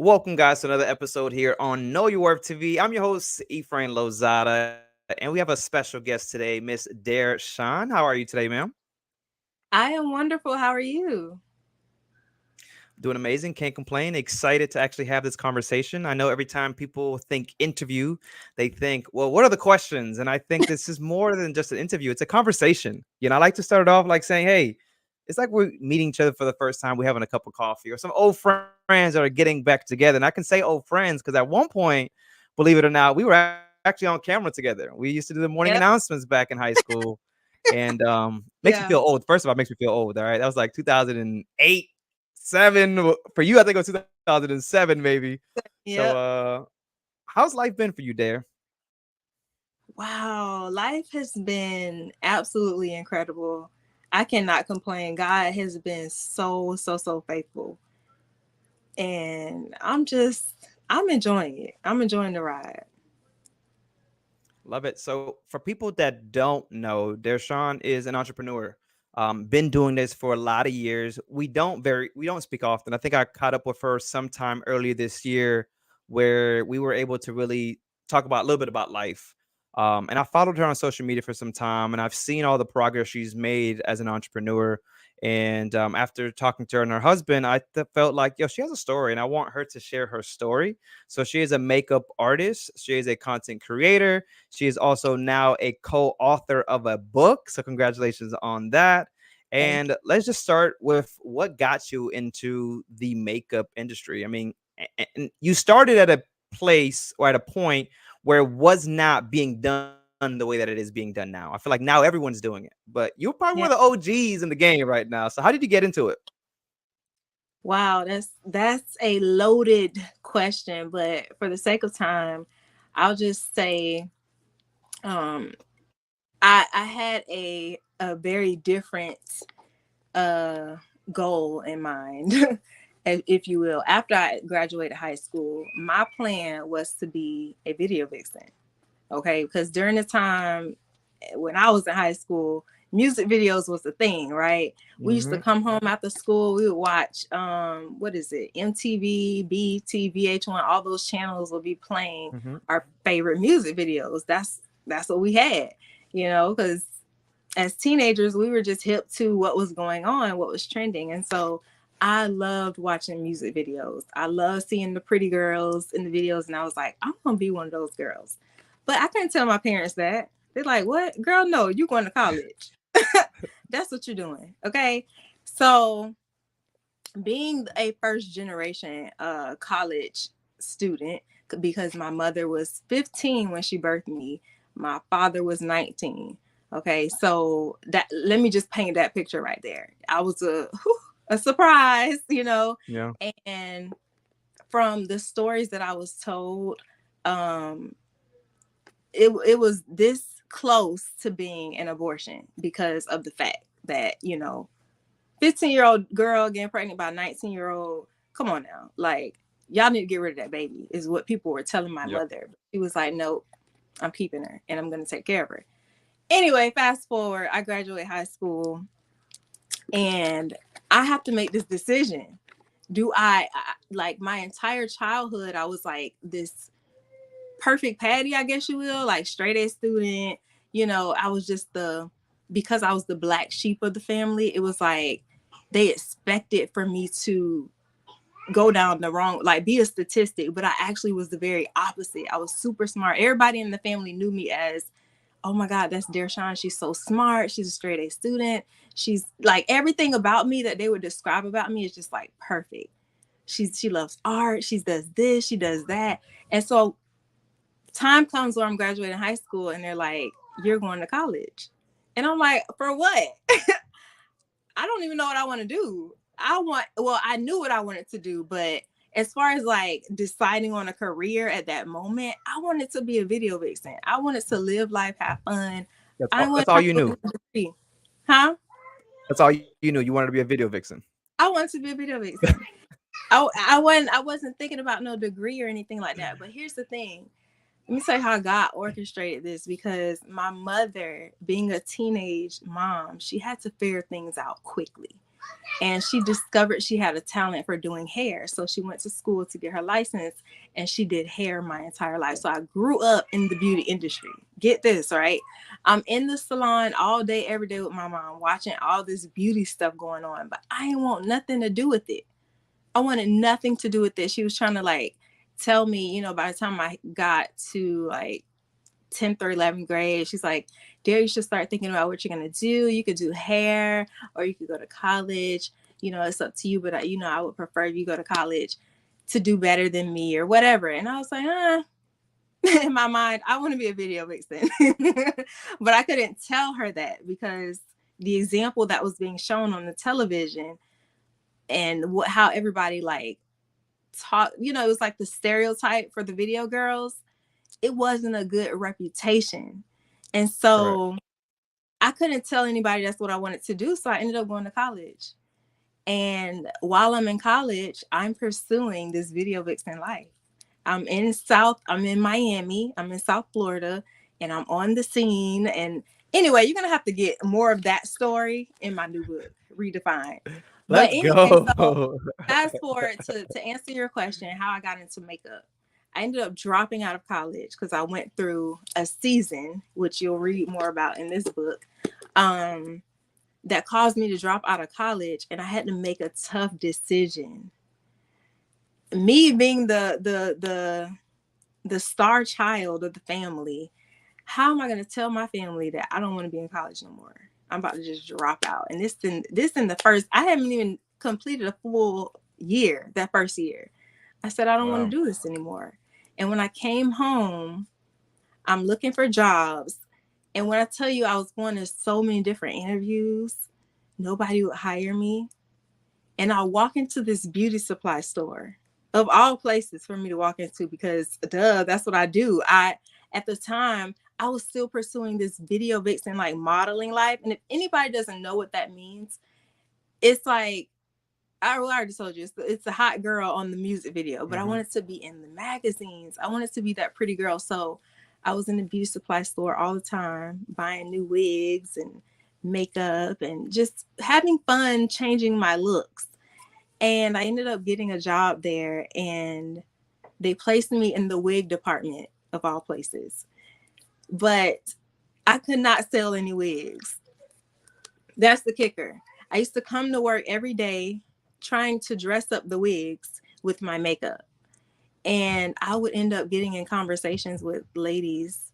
Welcome, guys, to another episode here on Know Your Work TV. I'm your host, Ephraim Lozada, and we have a special guest today, Miss DareShawn. How are you today, ma'am? I am wonderful. How are you? Doing amazing. Can't complain. Excited to actually have this conversation. I know every time people think interview, they think, well, what are the questions? And I think this is more than just an interview. It's a conversation. I like to start it off like saying, hey, it's like we're meeting each other for the first time. We're having a cup of coffee or some old friends that are getting back together. And I can say old friends because at one point, believe it or not, we were actually on camera together. We used to do the morning Yep. announcements back in high school. And makes me feel Yeah. old. First of all, it makes me feel old. All right. That was like 2008, seven for you. I think it was 2007, maybe. So, Yep. how's life been for you, Dare? Wow. Life has been absolutely incredible. I cannot complain. God has been so faithful. And I'm enjoying it. I'm enjoying the ride. Love it. So, for people that don't know, Dershawn is an entrepreneur. Been doing this for a lot of years. We don't speak often. I think I caught up with her sometime earlier this year, where we were able to really talk about a little bit about life. And I followed her on social media for some time, and I've seen all the progress she's made as an entrepreneur. And after talking to her and her husband, felt like, yo, she has a story, and I want her to share her story. So she is a makeup artist. She is a content creator. She is also now a co-author of a book. So congratulations on that. Thank And let's just start with what got you into the makeup industry. I mean, you started at a place or at a point where it was not being done the way that it is being done now. I feel like now everyone's doing it, but you're probably one of the you. Yeah. OGs in the game right now. So how did you get into it? Wow, that's a loaded question, but for the sake of time, I'll just say I had a very different uh goal in mind, if you will. After I graduated high school, my plan was to be a video vixen. Okay, because during the time when I was in high school, music videos was the thing, right? We used to Hmm. come home after school, we would watch what is it, MTV, BT, VH1, all those channels will be playing Hmm. our favorite music videos. That's what we had, because as teenagers, we were just hip to what was going on, what was trending. And so I loved watching music videos. I loved seeing the pretty girls in the videos. And I was like, I'm going to be one of those girls. But I couldn't tell my parents that. They're like, what? Girl, no, you're going to college. That's what you're doing. Okay. So being a first generation college student, because my mother was 15 when she birthed me, my father was 19. Okay, so that, let me just paint that picture right there. I was a surprise, Yeah. and from the stories that I was told, um it was this close to being an abortion because of the fact that 15-year-old girl getting pregnant by a 19-year-old. Come on now. Like, y'all need to get rid of that baby, is what people were telling my Yep. mother. She was like, nope, I'm keeping her and I'm going to take care of her. Anyway, fast forward, I graduate high school and I have to make this decision. Do like my entire childhood, I was like this perfect Patty, I guess you will, like straight A student. I was just because I was the black sheep of the family, it was like they expected for me to go down the wrong, like be a statistic, but I actually was the very opposite. I was super smart. Everybody in the family knew me as, oh my God, that's Darshawn. She's so smart. She's a straight A student. She's like, everything about me that they would describe about me is just like perfect. She loves art. She does this. She does that. And so time comes where I'm graduating high school and they're like, you're going to college. And I'm like, for what? I don't even know what I want to do. I knew what I wanted to do, but as far as like deciding on a career at that moment, I wanted to be a video vixen. I wanted to live life, have fun. I That's wanted all to you have knew. a degree. Huh? That's all you knew. You wanted to be a video vixen. I wanted to be a video vixen. I wasn't thinking about no degree or anything like that. But here's the thing. Let me tell you how God orchestrated this, because my mother, being a teenage mom, she had to figure things out quickly. and she discovered she had a talent for doing hair. So she went to school to get her license, and she did hair my entire life. So I grew up in the beauty industry. Get this, right? I'm in the salon all day, every day with my mom, watching all this beauty stuff going on, but I didn't want nothing to do with it. I wanted nothing to do with it. She was trying to like tell me, you know, by the time I got to like 10th or 11th grade, she's like, Dare, you should start thinking about what you're going to do. You could do hair, or you could go to college. You know, it's up to you, but I would prefer if you go to college to do better than me or whatever. And I was like, in my mind, I want to be a video vixen. But I couldn't tell her that because the example that was being shown on the television and how everybody like talk, you know, it was like the stereotype for the video girls. It wasn't a good reputation. And so I couldn't tell anybody that's what I wanted to do. So I ended up going to college. And while I'm in college, I'm pursuing this video vixen life. I'm in Miami, I'm in South Florida, and I'm on the scene. And anyway, you're going to have to get more of that story in my new book, Redefined. But Let's anyway, so go. fast forward to answer your question, how I got into makeup. I ended up dropping out of college because I went through a season, which you'll read more about in this book, that caused me to drop out of college, and I had to make a tough decision. Me being the star child of the family, how am I going to tell my family that I don't want to be in college no more? I'm about to just drop out. And this in the first, I haven't even completed a full year, that first year. I said, I don't want to do this anymore. And when I came home, I'm looking for jobs. And when I tell you I was going to so many different interviews, nobody would hire me. And I walk into this beauty supply store, of all places for me to walk into, because that's what I do. At the time, I was still pursuing this video vixen, like modeling life. And if anybody doesn't know what that means, it's like, I already told you, it's a hot girl on the music video, but I wanted to be in the magazines. I wanted to be that pretty girl. So I was in the beauty supply store all the time, buying new wigs and makeup and just having fun changing my looks. And I ended up getting a job there, and they placed me in the wig department of all places. But I could not sell any wigs. That's the kicker. I used to come to work every day trying to dress up the wigs with my makeup. And I would end up getting in conversations with ladies,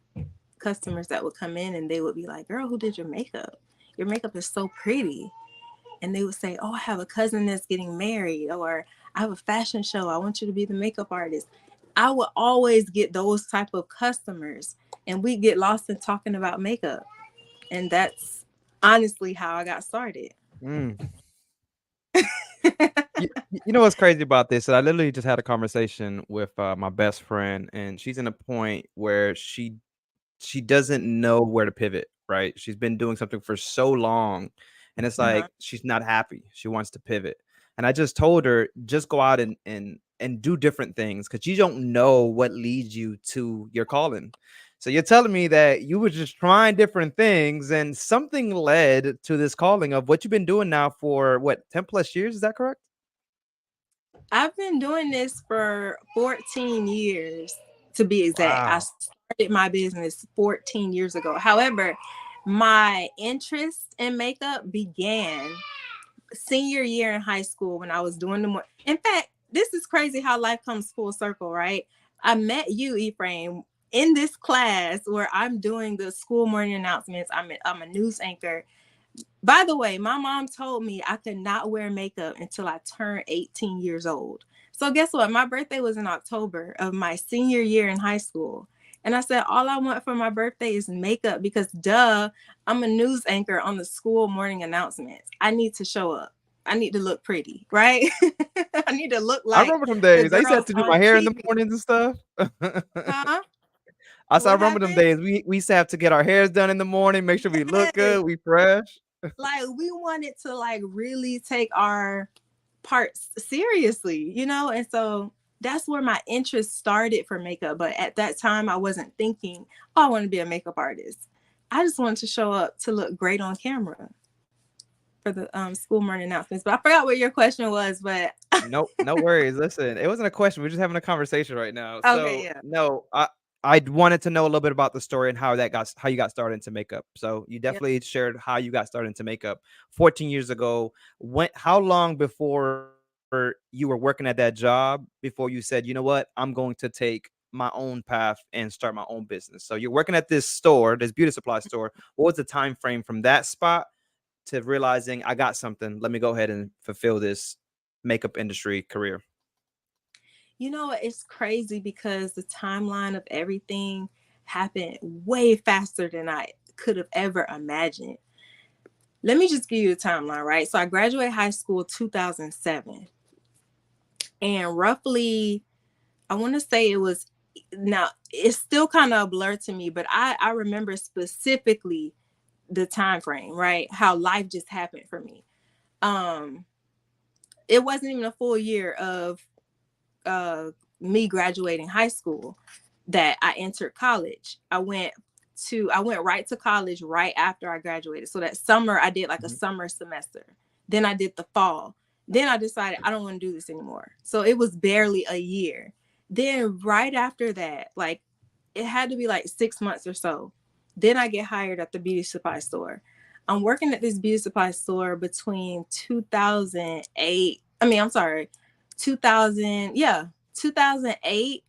customers that would come in, and they would be like, girl, who did your makeup? Your makeup is so pretty. And they would say, oh, I have a cousin that's getting married, or I have a fashion show. I want you to be the makeup artist. I would always get those type of customers, and we get lost in talking about makeup. And that's honestly how I got started. You know what's crazy about this? I literally just had a conversation with my best friend, and she's in a point where she doesn't know where to pivot, right? She's been doing something for so long, and it's like she's not happy. She wants to pivot. And I just told her, just go out and do different things, because you don't know what leads you to your calling. So you're telling me that you were just trying different things, and something led to this calling of what you've been doing now for what, 10 plus years? Is that correct? I've been doing this for 14 years, to be exact. Wow. I started my business 14 years ago. However, my interest in makeup began senior year in high school when I was doing the more. In fact, this is crazy how life comes full circle, right? I met you, Ephraim, in this class where I'm doing the school morning announcements. I'm a news anchor. By the way, my mom told me I could not wear makeup until I turned 18 years old. So guess what? My birthday was in October of my senior year in high school. And I said, all I want for my birthday is makeup, because I'm a news anchor on the school morning announcements. I need to show up. I need to look pretty, right? I need to look like I remember them days. I used to have to do my hair in the TV. mornings and stuff. Huh? I said, I What remember them happened? days. We used to have to get our hairs done in the morning, make sure we look Yes. good, we fresh. Like we wanted to like really take our parts seriously, you know? And so that's where my interest started for makeup. But at that time, I wasn't thinking, oh, I want to be a makeup artist. I just wanted to show up to look great on camera. for the school morning announcements. But I forgot what your question was. But No worries. Listen, it wasn't a question. We're just having a conversation right now. okay, So yeah, no, I wanted to know a little bit about the story and how you got started into makeup. So you yeah. definitely shared how you got started into makeup 14 years ago. How long before you were working at that job before you said, you know what, I'm going to take my own path and start my own business? So you're working at this store, this beauty supply store. What was the time frame from that spot to realizing I got something? Let me go ahead and fulfill this makeup industry career. You know, it's crazy because the timeline of everything happened way faster than I could have ever imagined. Let me just give you the timeline, right? So I graduated high school 2007, and roughly, I want to say it was, now it's still kind of a blur to me, but I remember specifically the time frame, right? How life just happened for me. Um, it wasn't even a full year of uh me graduating high school that I entered college. I went right to college right after I graduated. So that summer I did like a Mhm. summer semester. Then I did the fall. Then I decided I don't want to do this anymore. So it was barely a year. Then right after that, like it had to be like 6 months or so. Then I get hired at the beauty supply store. I'm working at this beauty supply store between 2008. I mean, I'm sorry, 2000. Yeah, 2008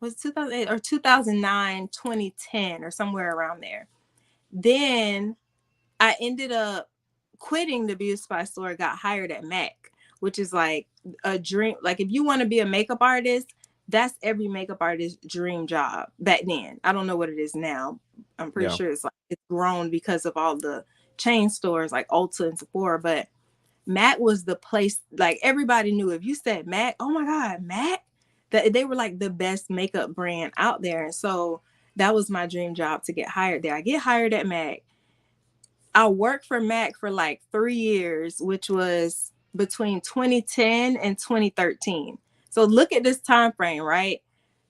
was 2008 or 2009, 2010, or somewhere around there. Then I ended up quitting the beauty supply store, got hired at MAC, which is like a dream. Like if you want to be a makeup artist, that's every makeup artist's dream job back then. I don't know what it is now. I'm pretty Yeah. sure it's grown because of all the chain stores like Ulta and Sephora, but Mac was the place. Like everybody knew, if you said Mac, oh my God, Mac, that they were like the best makeup brand out there. And so that was my dream job, to get hired there. I get hired at Mac. I worked for Mac for like 3 years, which was between 2010 and 2013. So look at this time frame, right?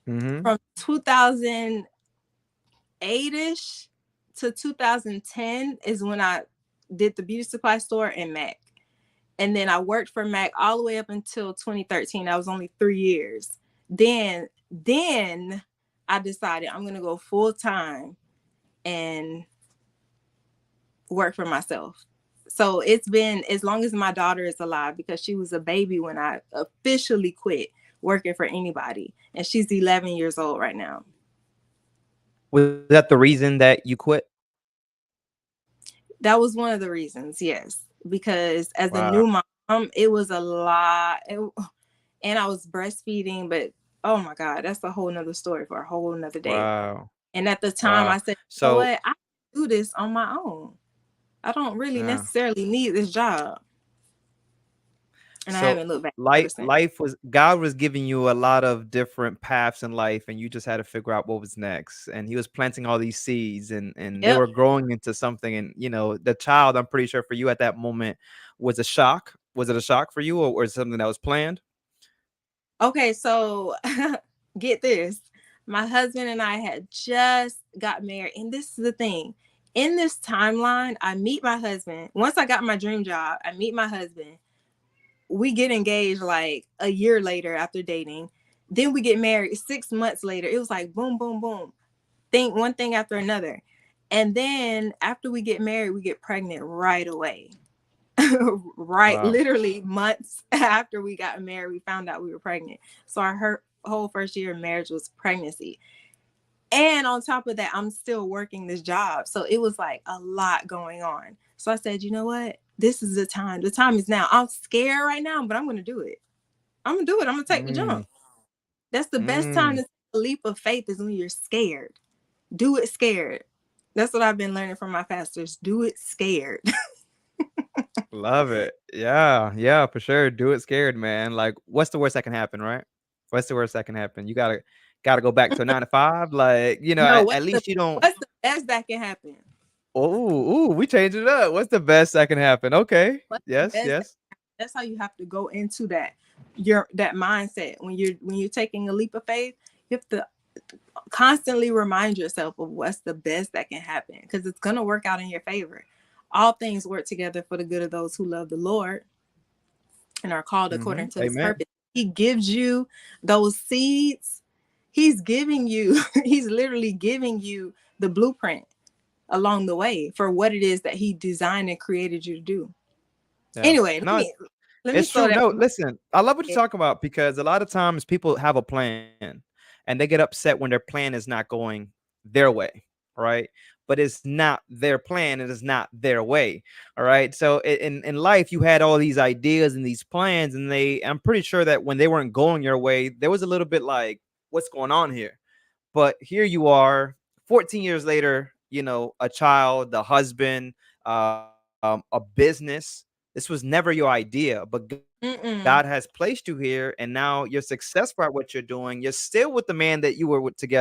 Mhm. From 2008ish to 2010 is when I did the beauty supply store and Mac. And then I worked for Mac all the way up until 2013. That was only 3 years. Then I decided I'm gonna go full time and work for myself. So it's been as long as my daughter is alive, because she was a baby when I officially quit working for anybody. And she's 11 years old right now. Was that the reason that you quit? That was one of the reasons, yes. Because as a Wow. new mom, it was a lot. And I was breastfeeding, but oh my God, that's a whole nother story for a whole nother day. Wow. And at the time Wow. I said, you know So, what? I can do this on my own. I don't really yeah. necessarily need this job. And I So haven't looked back ever life since. life was God was giving you a lot of different paths in life, and you just had to figure out what was next. And he was planting all these seeds, and they Yep. were growing into something. And the child, I'm pretty sure for you at that moment was a shock. Was it a shock for you, or something that was planned? Okay, so get this. My husband and I had just got married. And this is the thing. In this timeline, I meet my husband. Once I got my dream job, I meet my husband. We get engaged like a year later after dating. Then we get married 6 months later. It was like boom, boom, boom. One thing after another. And then after we get married, we get pregnant right away. Right, Wow. literally months after we got married, we found out we were pregnant. So our whole first year of marriage was pregnancy. And on top of that, I'm still working this job. So it was like a lot going on. So I said, you know what? This is the time. The time is now. I'm scared right now, but I'm going to do it. I'm going to do it. I'm going to take the Mm, jump. That's the best time mm. to take a leap of faith, is when you're scared. Do it scared. That's what I've been learning from my pastors. Do it scared. Love it. Yeah, yeah, for sure. Do it scared, man. Like, what's the worst that can happen, right? What's the worst that can happen? You gotta go back to a 9 to 5. Like, No, at least you don't. what's the best that can happen? Oh, ooh, we changed it up. What's the best that can happen? Okay. What's the Yes, best? yes. That's how you have to go into that mindset when you're taking a leap of faith. You have to constantly remind yourself of what's the best that can happen, because it's gonna work out in your favor. all things work together for the good of those who love the Lord and are called according to his Amen. purpose. He gives you those seeds. He's giving you, he's literally giving you the blueprint along the way for what it is that he designed and created you to do. Yeah. Anyway, No, let me it's slow true. down. No, listen, I love what you're talking about because a lot of times people have a plan and they get upset when their plan is not going their way, right? But it's not their plan, it is not their way. All right. So in life, you had all these ideas and these plans, and I'm pretty sure that when they weren't going your way, there was a little bit like, what's going on here? But here you are, 14 years later, a child, a husband, a business. This was never your idea, but God has Mm-mm. placed you here, and now you're successful at what you're doing. You're still with the man that you were with together,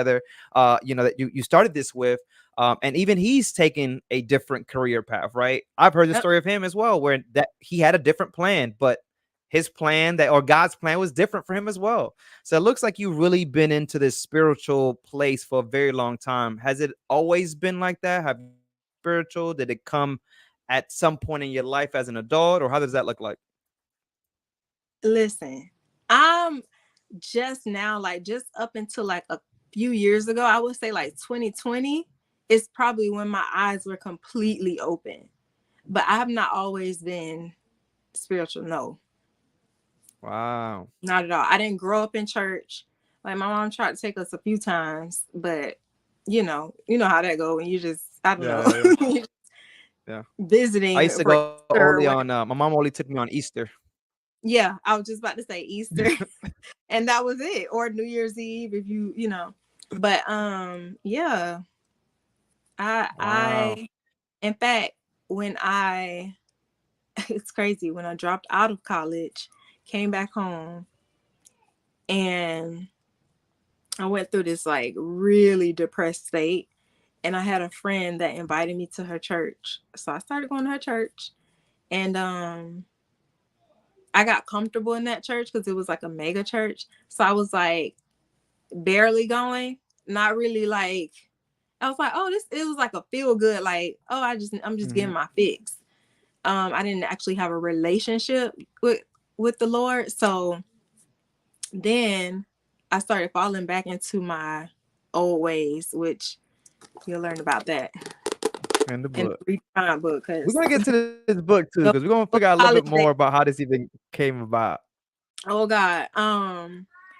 that you started this with. And even he's taken a different career path, right? I've heard the Yep. story of him as well, where that he had a different plan, but his plan that or God's plan was different for him as well. So it looks like you've really been into this spiritual place for a very long time. Has it always been like that? Have you been spiritual? Did it come at some point in your life as an adult, or how does that look like? Listen, I'm just now, like just up until like a few years ago, I would say like 2020 is probably when my eyes were completely open. But I have not always been spiritual. No, Wow. not at all. I didn't grow up in church. Like my mom tried to take us a few times, but you know how that go when you just, I don't Yeah, yeah, know, yeah. I visiting used to for go Easter only or on. whatever. My mom only took me on Easter. Yeah, I was just about to say Easter, and that was it, or New Year's Eve if you. But yeah, Wow. I in fact when I it's crazy when I dropped out of college, came back home, and I went through this like really depressed state. And I had a friend that invited me to her church. So I started going to her church. And I got comfortable in that church because it was like a mega church. So I was like barely going, not really like, I was like, oh, it was like a feel good, like, oh, I'm just getting Hmm. my fix. I didn't actually have a relationship with the Lord. So then I started falling back into my old ways, which you'll learn about that In the in book. the read book, We're because gonna get to this book too, because we're gonna figure out a little bit college more days. about how this even came about. Oh God.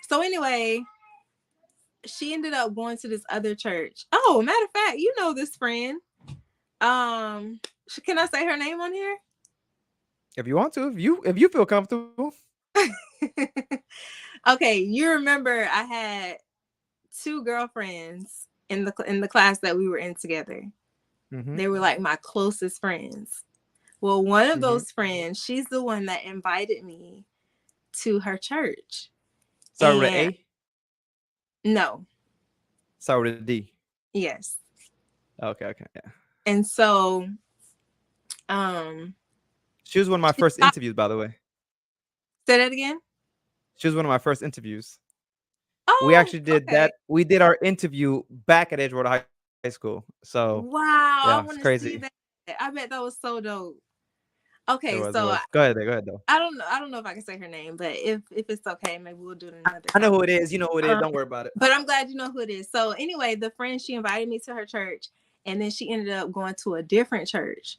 So anyway, she ended up going to this other church. Oh, matter of fact, you know this friend. Um, can I say her name on here? If you want to, if you feel comfortable. Okay, you remember I had two girlfriends in the class that we were in together. Hmm. They were like my closest friends. Well, one of Hmm. those friends, she's the one that invited me to her church. Start with an And A. no, Start with a D. yes. Okay, okay, yeah. And so um She was one of my she first stopped, interviews, by the way. say that again. She was one of my first interviews. We Oh, actually did okay. that. We did our interview back at Edgewater High School. So yeah, Wow, it's I want to crazy. see that. I bet that was so dope. It Okay, was. It so was. Go ahead. There. Go ahead though. I don't know if I can say her name, but if it's okay, maybe we'll do it another I know time. who it is. You know who it is. Um, Don't worry about it. but I'm glad you know who it is. So anyway, the friend, she invited me to her church, and then she ended up going to a different church,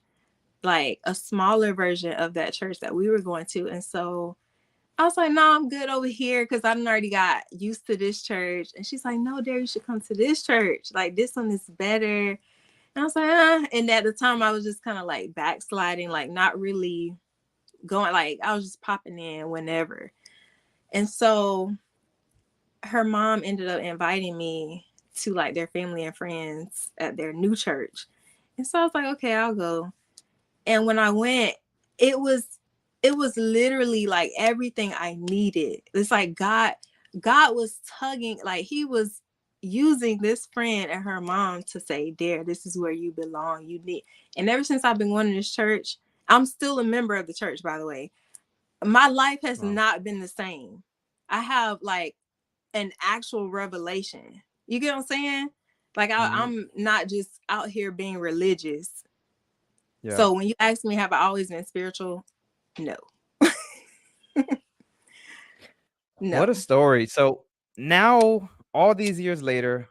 like a smaller version of that church that we were going to. And so I was like, no, I'm good over here because I already got used to this church. And she's like, no, Dare, you should come to this church. Like this one is better. And I was like, and at the time I was just kind of like backsliding, like not really going, like I was just popping in whenever. And so her mom ended up inviting me to like their family and friends at their new church. And so I was like, okay, I'll go. And when I went, it was it was literally like everything I needed. It's like God was tugging, like he was using this friend and her mom to say, Dare, this is where you belong. You need. And ever since I've been going to this church, I'm still a member of the church, by the way. My life has Wow. not been the same. I have like an actual revelation. You get what I'm saying? Like Hmm. I'm not just out here being religious. Yeah. So when you ask me, have I always been spiritual? No. What a No. story. So now, all these years later,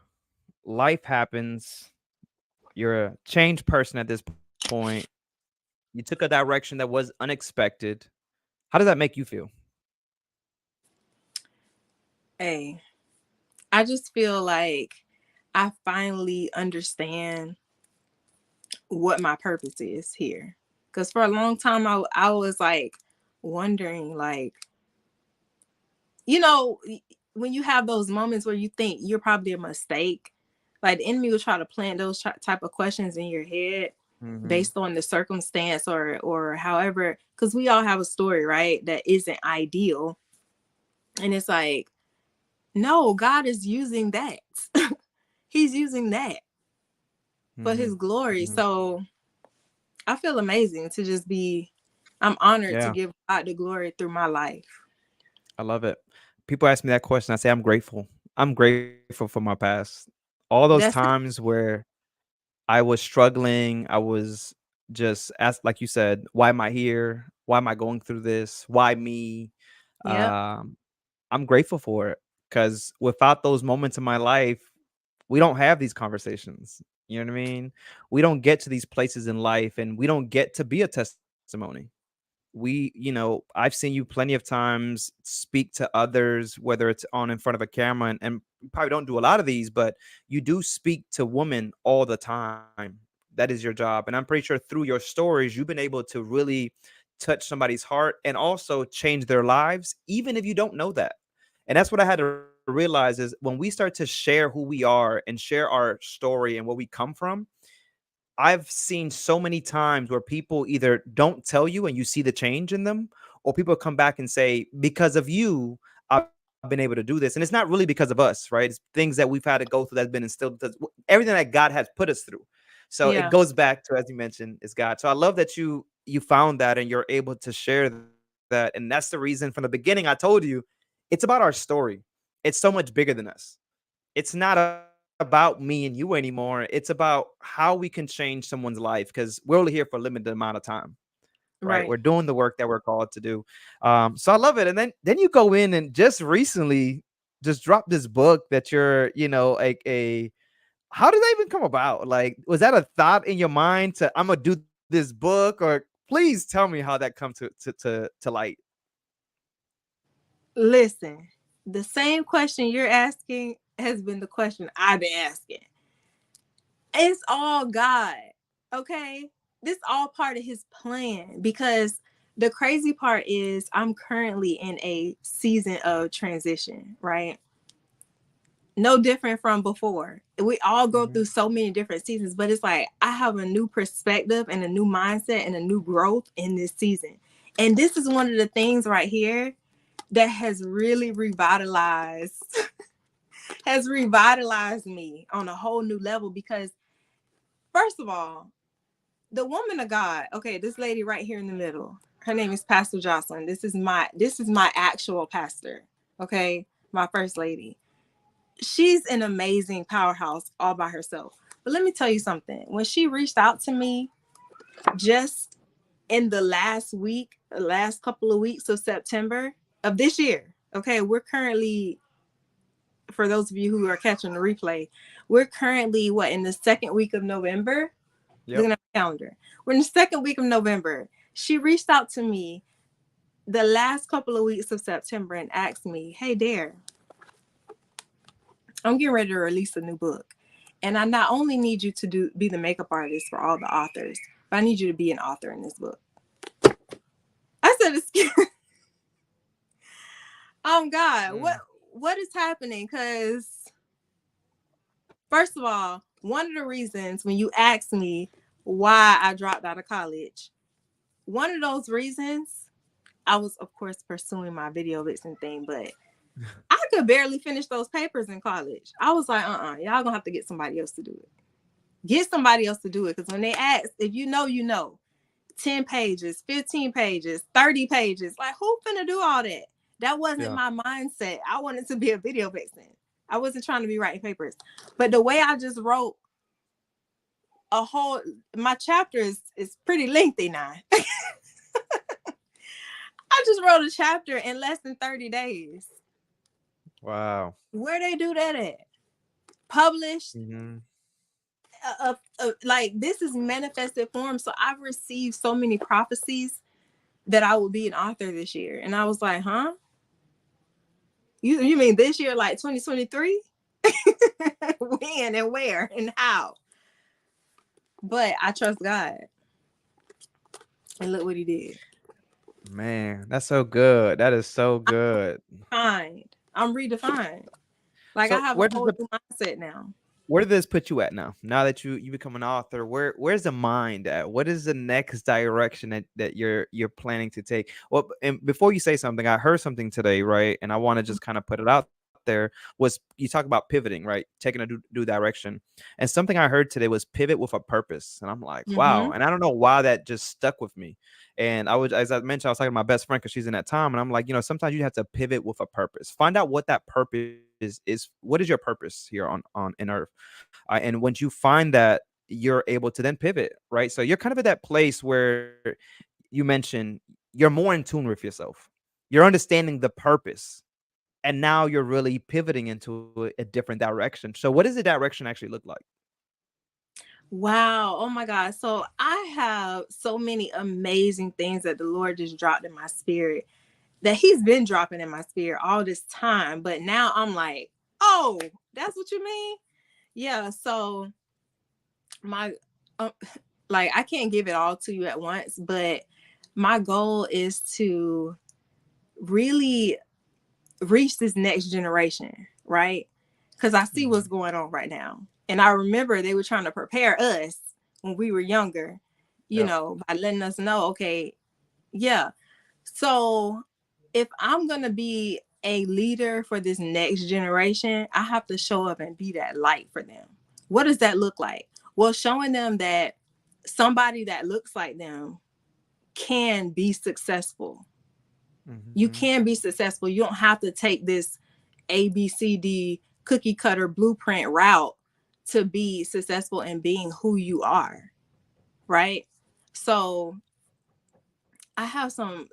life happens. You're a changed person at this point. You took a direction that was unexpected. How does that make you feel? Hey, I just feel like I finally understand what my purpose is here. Because for a long time, I was like wondering, like, you know, when you have those moments where you think you're probably a mistake, like the enemy will try to plant those type of questions in your head Mm-hmm. based on the circumstance or however, because we all have a story, right? That isn't ideal. And it's like, no, God is using that. He's using that for Mm-hmm. his glory. Mm-hmm. So I feel amazing to just be, I'm honored to Yeah, give God the glory through my life. I love it. People ask me that question. I say I'm grateful. I'm grateful for my past. All those That's it. times where I was struggling, I was just asked, like you said, why am I here? Why am I going through this? Why me? Yep. Um, I'm grateful for it because without those moments in my life, we don't have these conversations. You know what I mean? We don't get to these places in life and we don't get to be a testimony. I've seen you plenty of times speak to others, whether it's on in front of a camera, and you probably don't do a lot of these, but you do speak to women all the time. That is your job. And I'm pretty sure through your stories, you've been able to really touch somebody's heart and also change their lives, even if you don't know that. And that's what I had to realize is when we start to share who we are and share our story and where we come from, I've seen so many times where people either don't tell you and you see the change in them, or people come back and say, because of you, I've been able to do this. And it's not really because of us, right? It's things that we've had to go through that's been instilled, everything that God has put us through. So it Yeah. goes back to, as you mentioned, is God. So I love that you found that and you're able to share that. And that's the reason from the beginning I told you it's about our story. It's so much bigger than us. It's not about me and you anymore. It's about how we can change someone's life because we're only here for a limited amount of time, right? We're Right. doing the work that we're called to do. So I love it. And then you go in and just recently just drop this book that you're, like a how did that even come about? Like, was that a thought in your mind to I'm gonna do this book, or please tell me how that come to light? Listen, the same question you're asking has been the question I've been asking. It's all God. Okay? This all part of his plan because the crazy part is I'm currently in a season of transition, right? No different from before. We all go Mhm. through so many different seasons, but it's like I have a new perspective and a new mindset and a new growth in this season. And this is one of the things right here that has really revitalized has revitalized me on a whole new level because first of all, the woman of God, okay, this lady right here in the middle, her name is Pastor Jocelyn. This is my actual pastor, okay, my first lady. She's an amazing powerhouse all by herself. But let me tell you something. When she reached out to me just in the last couple of weeks of September of this year, okay, we're currently, for those of you who are catching the replay, we're currently what in the second week of November. Yep. Looking at my calendar, we're in the second week of November. She reached out to me the last couple of weeks of September and asked me, "Hey, Dare, I'm getting ready to release a new book, and I not only need you to be the makeup artist for all the authors, but I need you to be an author in this book." I said, "Excuse, God, what Mm. what is happening?" Because first of all, one of the reasons when you asked me why I dropped out of college, one of those reasons, I was, of course, pursuing my video vixen thing, but I could barely finish those papers in college. I was like, y'all gonna have to get somebody else to do it. Get somebody else to do it. Because when they ask, if you know, 10 pages, 15 pages, 30 pages, like who finna do all that? That wasn't Yeah. my mindset. I wanted to be a video vixen. I wasn't trying to be writing papers. But the way I just wrote a whole, my chapter is pretty lengthy now. I just wrote a chapter in less than 30 days. Wow. Where they do that at? Published. Mm-hmm. Like, this is manifested form. So I've received so many prophecies that I will be an author this year. And I was like, huh? You mean this year, like 2023? When and where and how? But I trust God. And look what he did. Man, that's so good. That is so good. I'm redefined. Like, I So have a whole new mindset now. where does this put you at now? Now that you become an author, where's the mind at? What is the next direction that you're planning to take? Well, and before you say something, I heard something today, right? And I want to just kind of put it out there. Was you talk about pivoting, right? Taking a new direction. And something I heard today was pivot with a purpose. And I'm like, wow. Mm-hmm. And I don't know why that just stuck with me. And I was, as I mentioned, I was talking to my best friend because she's in that time. And I'm like, sometimes you have to pivot with a purpose. Find out what that purpose is. What is your purpose here on in earth? And once you find that, you're able to then pivot, right? So you're kind of at that place where you mentioned you're more in tune with yourself. You're understanding the purpose. And now you're really pivoting into a different direction. So what does the direction actually look like? Wow. Oh my God. So I have so many amazing things that the Lord just dropped in my spirit, that he's been dropping in my spirit all this time. But now I'm like, oh, that's what you mean? Yeah. So my, um, like, I can't give it all to you at once, but my goal is to really reach this next generation, right? Because I see what's going on right now. And I remember they were trying to prepare us when we were younger, Yep. by letting us know, okay, yeah. So if I'm going to be a leader for this next generation, I have to show up and be that light for them. What does that look like? Well, showing them that somebody that looks like them can be successful. You Mm-hmm. can be successful. You don't have to take this ABCD cookie cutter blueprint route to be successful in being who you are. Right. So I have some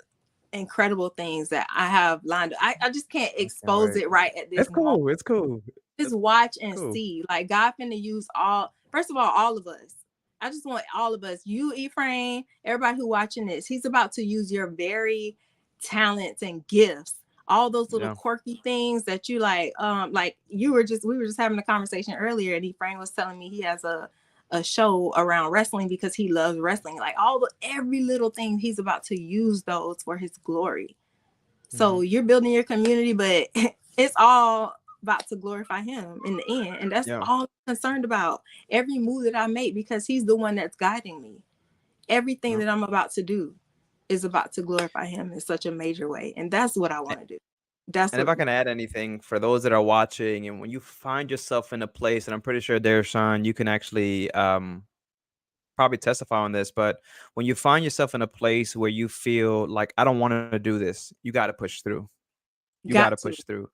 incredible things that I have lined up. I just can't I can't expose wait. it right at It's this moment. cool. It's cool. Just It's watch and cool. see. Like, God finna use first of all of us. I just want all of us, you, Ephraim, everybody who watching this, he's about to use your very talents and gifts, all those little Yeah. quirky things that you like we were just having a conversation earlier, and Ephraim was telling me he has a show around wrestling because he loves wrestling. Like, every little thing, he's about to use those for his glory. Mm-hmm. So you're building your community, but it's all about to glorify him in the end. And that's Yeah. all I'm concerned about. Every move that I make, because he's the one that's guiding me. Everything Yeah. that I'm about to do is about to glorify him in such a major way. And that's what I want to do. That's And if what I can add anything for those that are watching, and when you find yourself in a place, and I'm pretty sure Dershawn, you can actually probably testify on this, but when you find yourself in a place where you feel like I don't want to do this, you got to push through. You got to got to. push through.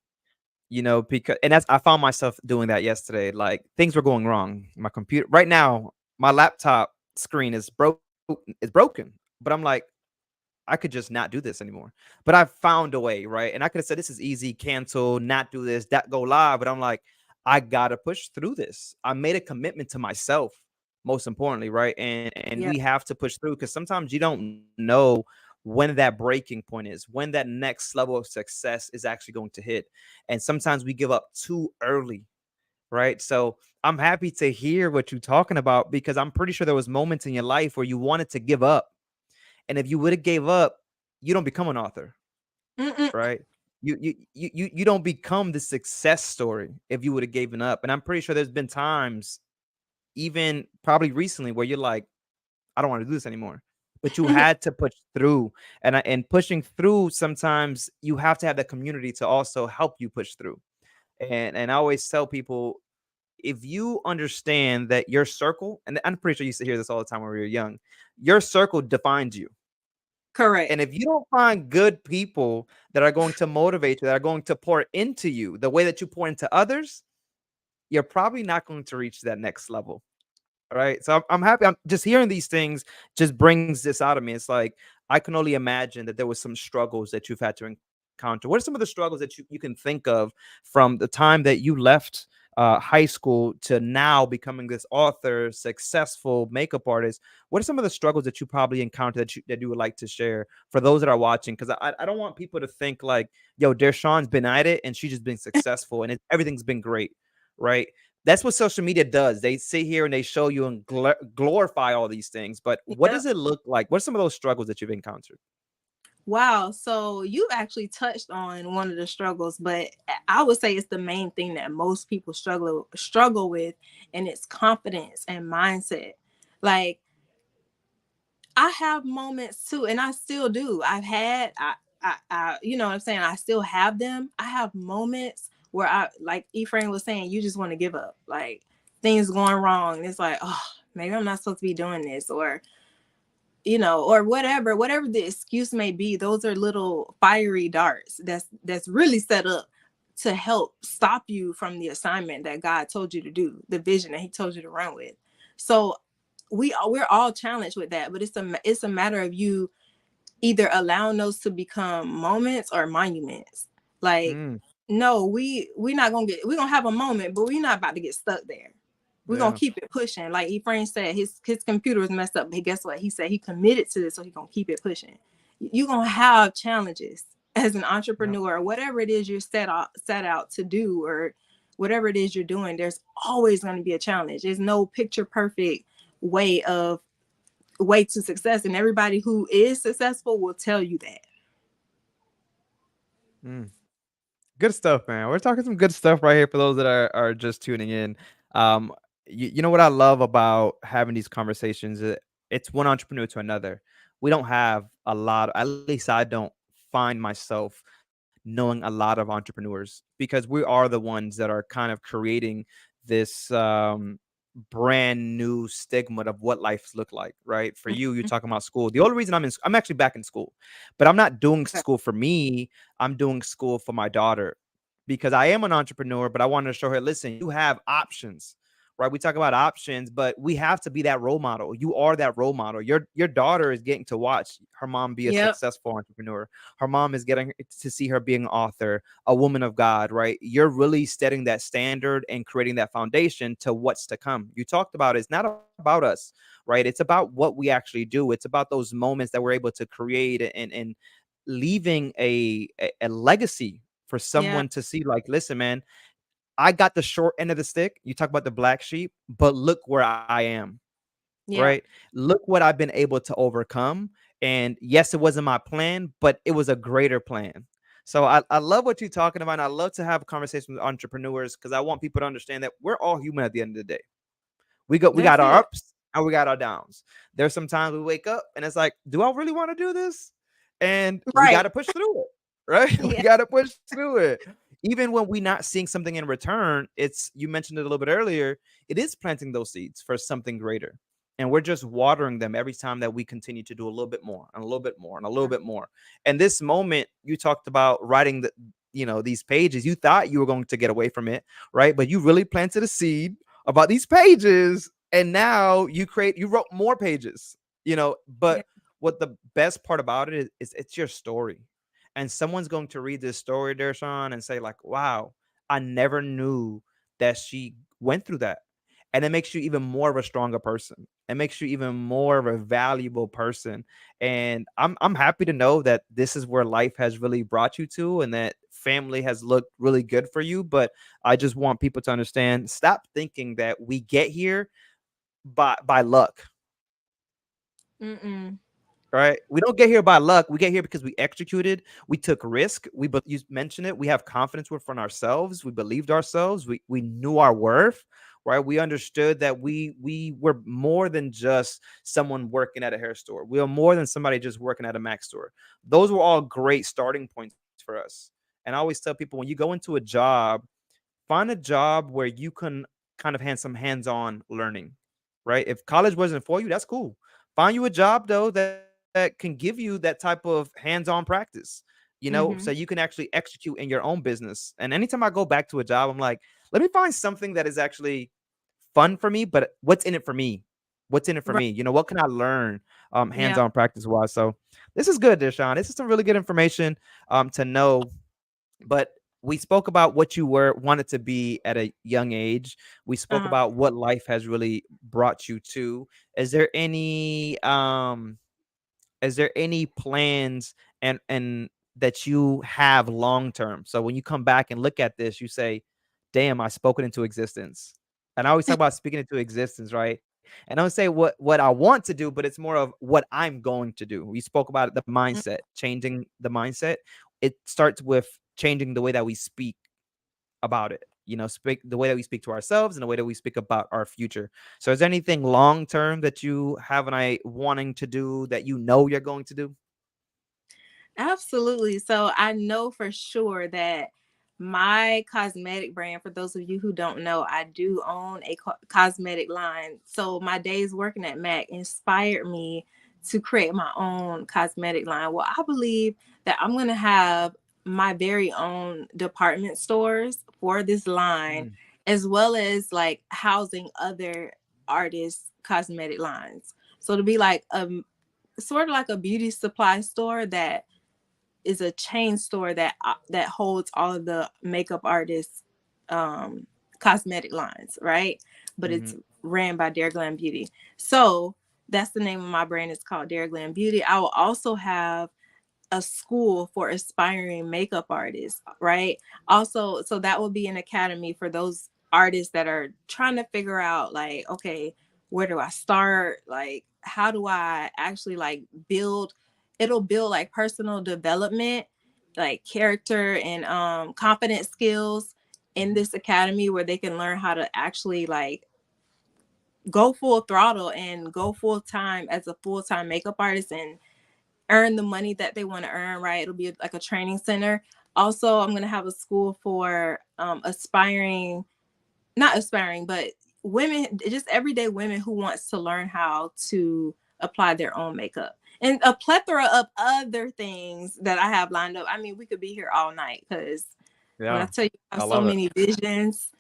Because and that's I found myself doing that yesterday. Like things were going wrong. My computer right now, my laptop screen is broken. But I'm like, I could just not do this anymore. But I found a way, right? And I could have said this is easy, cancel, not do this, that go live. But I'm like, I gotta push through this. I made a commitment to myself, most importantly, right? And we Yeah. have to push through because sometimes you don't know when that breaking point is, when that next level of success is actually going to hit. And sometimes we give up too early, right? So I'm happy to hear what you're talking about because I'm pretty sure there was moments in your life where you wanted to give up, and if you would have gave up, you don't become an author, Mm-mm. right? You don't become the success story if you would have given up. And I'm pretty sure there's been times, even probably recently, where you're like, I don't want to do this anymore. But you had to push through. And pushing through, sometimes you have to have that community to also help you push through. And I always tell people, if you understand that your circle, and I'm pretty sure you used to hear this all the time when we were young, your circle defines you. Correct. And if you don't find good people that are going to motivate you, that are going to pour into you the way that you pour into others, you're probably not going to reach that next level. right? So I'm happy. I'm just hearing these things just brings this out of me. It's like I can only imagine that there was some struggles that you've had to encounter. What are some of the struggles that you can think of from the time that you left high school to now becoming this author, successful makeup artist? What are some of the struggles that you probably encountered that you would like to share for those that are watching? Because I don't want people to think like, yo, Dershawn's been at it and she's just been successful and everything's been great, right? That's what social media does. They sit here and they show you and glorify all these things. But what Yep. does it look like? What are some of those struggles that you've encountered? Wow. So you've actually touched on one of the struggles, but I would say it's the main thing that most people struggle with, and it's confidence and mindset. Like I have moments too, and I still do. You know what I'm saying? I still have them. I have moments where like Ephraim was saying, you just want to give up. Like things going wrong. And it's like, oh, maybe I'm not supposed to be doing this, or or whatever the excuse may be. Those are little fiery darts that's really set up to help stop you from the assignment that God told you to do, the vision that He told you to run with. So we're all challenged with that, but it's a matter of you either allowing those to become moments or monuments. Like, Mm, no, we're gonna have a moment, but we're not about to get stuck there. We're gonna yeah. keep it pushing. Like Ephraim said, his computer was messed up, but guess what? He said he committed to this, so he's gonna keep it pushing. You're gonna have challenges as an Yeah. entrepreneur, whatever it is you're set out to do, or whatever it is you're doing. There's always going to be a challenge. There's no picture perfect way of way to success, and everybody who is successful will tell you that. Mm. Good stuff, man. We're talking some good stuff right here for those that are just tuning in. Um, you know what I love about having these conversations? It's one entrepreneur to another. We don't have a lot, at least I don't find myself knowing a lot of entrepreneurs because we are the ones that are kind of creating this brand new stigma of what life look like, right? For you, you're Mhm. talking about school. The only reason I'm actually back in school, but I'm not doing Okay. school for me. I'm doing school for my daughter because I am an entrepreneur, but I wanted to show her, listen, you have options, right? We talk about options, but we have to be that role model. You are that role model. Your daughter is getting to watch her mom be a Yep. successful entrepreneur. Her mom is getting to see her being an author, a woman of God, right? You're really setting that standard and creating that foundation to what's to come. You talked about it's not about us, right? It's about what we actually do. It's about those moments that we're able to create and leaving a legacy for Yeah. someone to see like, listen, man, I got the short end of the stick. You talk about the black sheep, but look where I am, right? Yeah. Look what I've been able to overcome. And yes, it wasn't my plan, but it was a greater plan. So I love what you're talking about. And I love to have conversations with entrepreneurs because I want people to understand that we're all human at the end of the day. We That's got our it. ups and we got our downs. There's sometimes we wake up and it's like, do I really want to do this? And we got Right. to push through it, right? We Yeah. got to push through it. Even when we're not seeing something in return, it's you mentioned it a little bit earlier, it is planting those seeds for something greater. And we're just watering them every time that we continue to do a little bit more and a little bit more and a little bit more. And this moment you talked about writing these pages, you thought you were going to get away from it, right? But you really planted a seed about these pages and now you wrote more pages, Yeah. but what the best part about it is it's your story, and someone's going to read this story, Dershawn, and say like, wow, I never knew that she went through that. And it makes you even more of a stronger person. It makes you even more of a valuable person. And I'm happy to know that this is where life has really brought you to and that family has looked really good for you. But I just want people to understand, stop thinking that we get here by luck. Mm-mm. Right? We don't get here by luck. We get here because we executed. We took risk. But you mentioned it. We have confidence within ourselves. We believed ourselves. We knew our worth. Right? We understood that we were more than just someone working at a hair store. We were more than somebody just working at a Mac store. Those were all great starting points for us. And I always tell people when you go into a job, find a job where you can kind of have some hands-on learning, right? If college wasn't for you, that's cool. Find you a job though that can give you that type of hands-on practice, so you Mm-hmm. can actually execute in your own business. And anytime I go back to a job, I'm like, let me find something that is actually fun for me, but what's in it for me? What's in it for Right. me? You know, what can I learn Yeah. hands-on practice wise? So this is good, Dershawn. This is some really good information to know. But we spoke about what you were wanted to be at a young age. We spoke Uh-huh. about what life has really brought you to. Is there any plans and that you have long term? So when you come back and look at this, you say, "Damn, I spoke it into existence." And I always talk about speaking into existence, right? And I don't say what I want to do, but it's more of what I'm going to do. We spoke about the mindset, changing the mindset. It starts with changing the way that we speak about it. You know, speak the way that we speak to ourselves and the way that we speak about our future. So is there anything long term that you have an eye wanting to do that you know you're going to do? Absolutely. So I know for sure that my cosmetic brand, for those of you who don't know, I do own a cosmetic line. So my days working at MAC inspired me to create my own cosmetic line. Well, I believe that I'm going to have my very own department stores for this line, Mm, as well as like housing other artists' cosmetic lines. So to be like a sort of like a beauty supply store that is a chain store that holds all of the makeup artists um cosmetic lines, right? But it's mhm, ran by Dare Glam Beauty. So that's the name of my brand. It's called Dare Glam Beauty. I will also have a school for aspiring makeup artists, right? Also, so that will be an academy for those artists that are trying to figure out, like, okay, where do I start? Like, how do I actually like build? It'll build like personal development, like character and confidence skills in mhm, this academy where they can learn how to actually like go full throttle and go full time as a full-time makeup artist and earn the money that they want to earn, right? It'll be like a training center. Also, I'm going to have a school for aspiring, not aspiring, but women, just everyday women who wants to learn how to apply their own makeup and a plethora of other things that I have lined up. I mean, we could be here all night because when I yeah, tell you I I have so love it. many visions.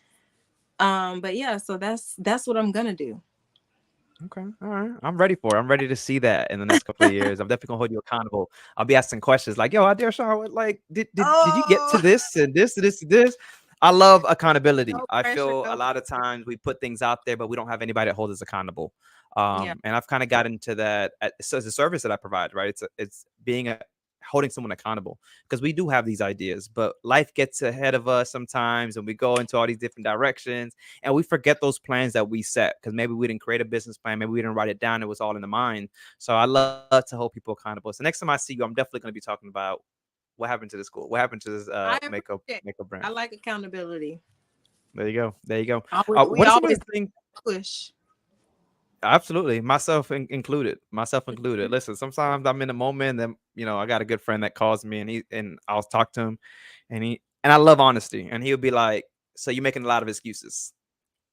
But yeah, so that's what I'm gonna do. Okay, all right. I'm ready for it. I'm ready to see that in the next couple of years. I'm definitely gonna hold you accountable. I'll be asking questions like, "Yo, I dare Sean, what, like, did you get to Oh, this and this and this and this?" I love accountability. no I pressure, feel a no lot of pressure. times we put things out there, but we don't have anybody that holds us accountable. Yeah. And I've kind of gotten to that so as a service that I provide, right? It's being a holding someone accountable because we do have these ideas, but life gets ahead of us sometimes, and we go into all these different directions and we forget those plans that we set because maybe we didn't create a business plan, maybe we didn't write it down, it was all in the mind. So I love to hold people accountable. So next time I see you, I'm definitely going to be talking about what happened to the school, what happened to this I makeup appreciate it. makeup brand. I like accountability. There you go, there you go. We What are some of always the things? push. Absolutely, myself included. Myself included. Listen, sometimes I'm in a moment, and I got a good friend that calls me, and I'll talk to him, and I love honesty, and he'll be like, "So you're making a lot of excuses,"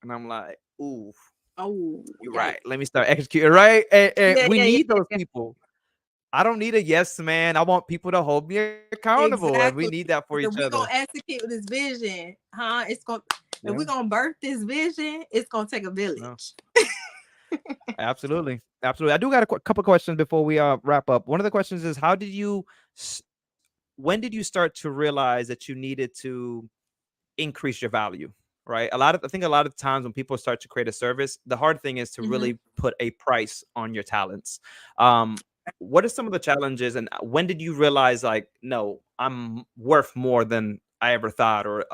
and I'm like, "Ooh, Oh, you're yikes. right. Let me start executing." Right? And Yeah, we yeah, yeah, need yeah, those yeah. people. I don't need a yes man. I want people to hold me accountable, and we Exactly. need that for If each we other. gonna execute this vision, huh? It's gonna if Yeah. we gonna birth this vision, it's gonna take a No. village. Absolutely. Absolutely. I do got a couple questions before we wrap up. One of the questions is how did you s- when did you start to realize that you needed to increase your value? Right? I think a lot of times when people start to create a service, the hard thing is to Hmm. really put a price on your talents. Um what are some of the challenges and when did you realize like no, I'm worth more than I ever thought or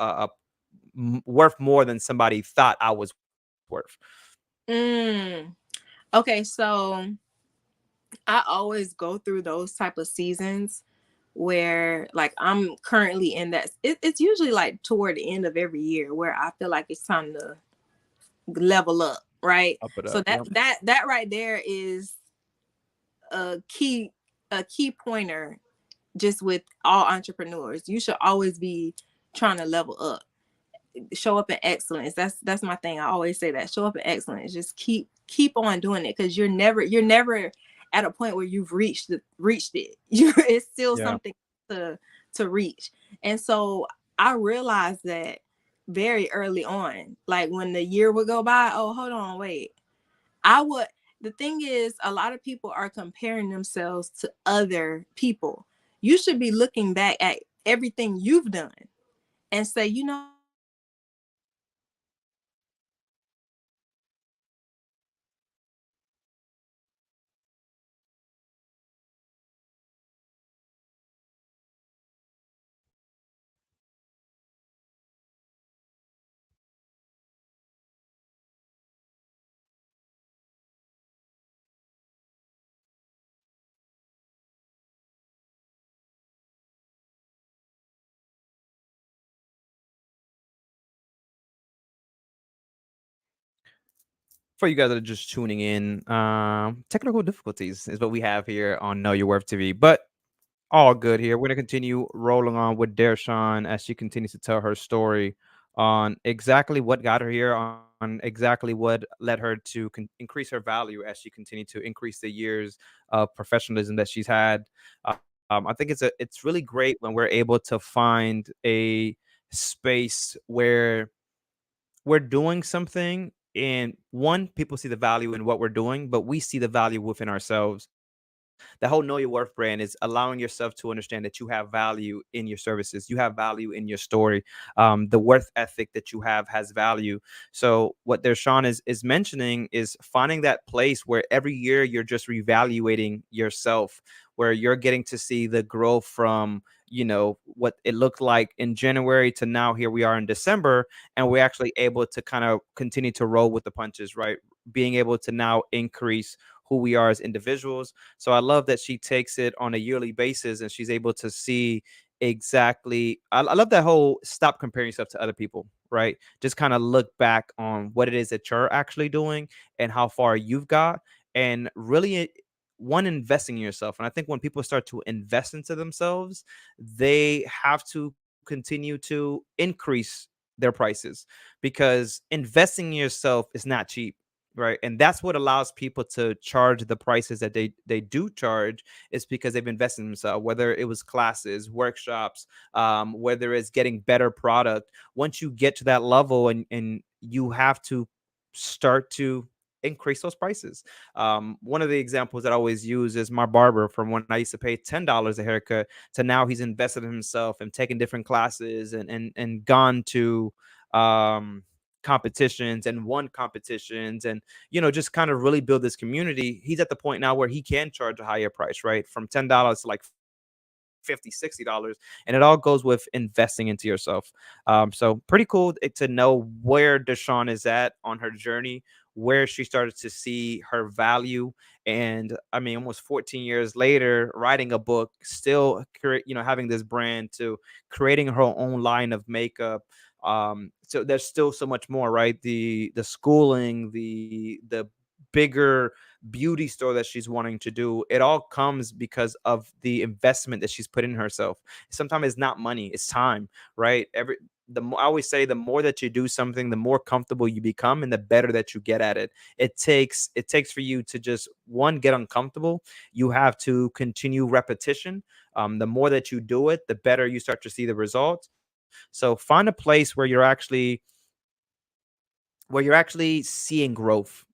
worth more than somebody thought I was worth? Mm. Okay, so I always go through those type of seasons where like I'm currently in that it's usually like toward the end of every year where I feel like it's time to level up, right? Up it So up. Yep. that right there is a key pointer just with all entrepreneurs. You should always be trying to level up, show up in excellence. That's my thing. I always say that. Show up in excellence. Just keep on doing it because you're never at a point where you've reached it. It's still Yeah. something to reach. And so I realized that very early on. Like when the year would go by, oh, hold on, wait. I would, the thing is, a lot of people are comparing themselves to other people. You should be looking back at everything you've done and say, you know what, I did this for a reason. And I did this for a reason. And I did this for a reason. For you guys that are just tuning in, technical difficulties is what we have here on Know Your Worth TV, but all good here. We're gonna continue rolling on with Darshawn as she continues to tell her story on exactly what got her here, on exactly what led her to increase her value as she continued to increase the years of professionalism that she's had. I think it's really great when we're able to find a space where we're doing something and one, people see the value in what we're doing, but we see the value within ourselves. The whole know your worth brand is allowing yourself to understand that you have value in your services, you have value in your story. The worth ethic that you have has value. So what Dershawn is mentioning is finding that place where every year you're just reevaluating yourself, where you're getting to see the growth from, what it looked like in January to now here we are in December, and we're actually able to kind of continue to roll with the punches, right? Being able to now increase who we are as individuals. So I love that she takes it on a yearly basis and she's able to see exactly. I love that whole stop comparing yourself to other people, right? Just kind of look back on what it is that you're actually doing and how far you've got, and really one, investing in yourself. And I think when people start to invest into themselves, they have to continue to increase their prices, because investing in yourself is not cheap, right? And that's what allows people to charge the prices that they do charge, is because they've invested in themselves, whether it was classes, workshops, whether it's getting better product. Once you get to that level, and you have to start to increase those prices. One of the examples that I always use is my barber. From when I used to pay $10 a haircut to now he's invested in himself and taken different classes, and gone to um competitions and won competitions, and just kind of really build this community. He's at the point now where he can charge a higher price, right? From $10 to like 50, $60, and it all goes with investing into yourself. So pretty cool to know where Deshawn is at on her journey, where she started to see her value. And I mean, almost 14 years later, writing a book, still having this brand, to creating her own line of makeup. So there's still so much more, right? The schooling, the bigger beauty store that she's wanting to do, it all comes because of the investment that she's put in herself. Sometimes it's not money, it's time, right? I always say, the more that you do something, the more comfortable you become and the better that you get at it. It takes for you to just, one, get uncomfortable. You have to continue repetition. The more that you do it, the better you start to see the results. So find a place where you're actually seeing growth.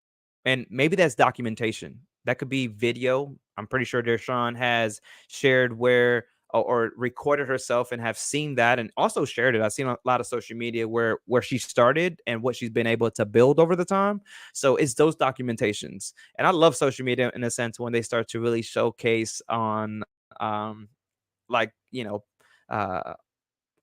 And maybe that's documentation. That could be video. I'm pretty sure Dershawn has shared where, or recorded herself and have seen that and also shared it. I've seen a lot of social media where she started and what she's been able to build over the time. So it's those documentations. And I love social media in a sense when they start to really showcase on like, uh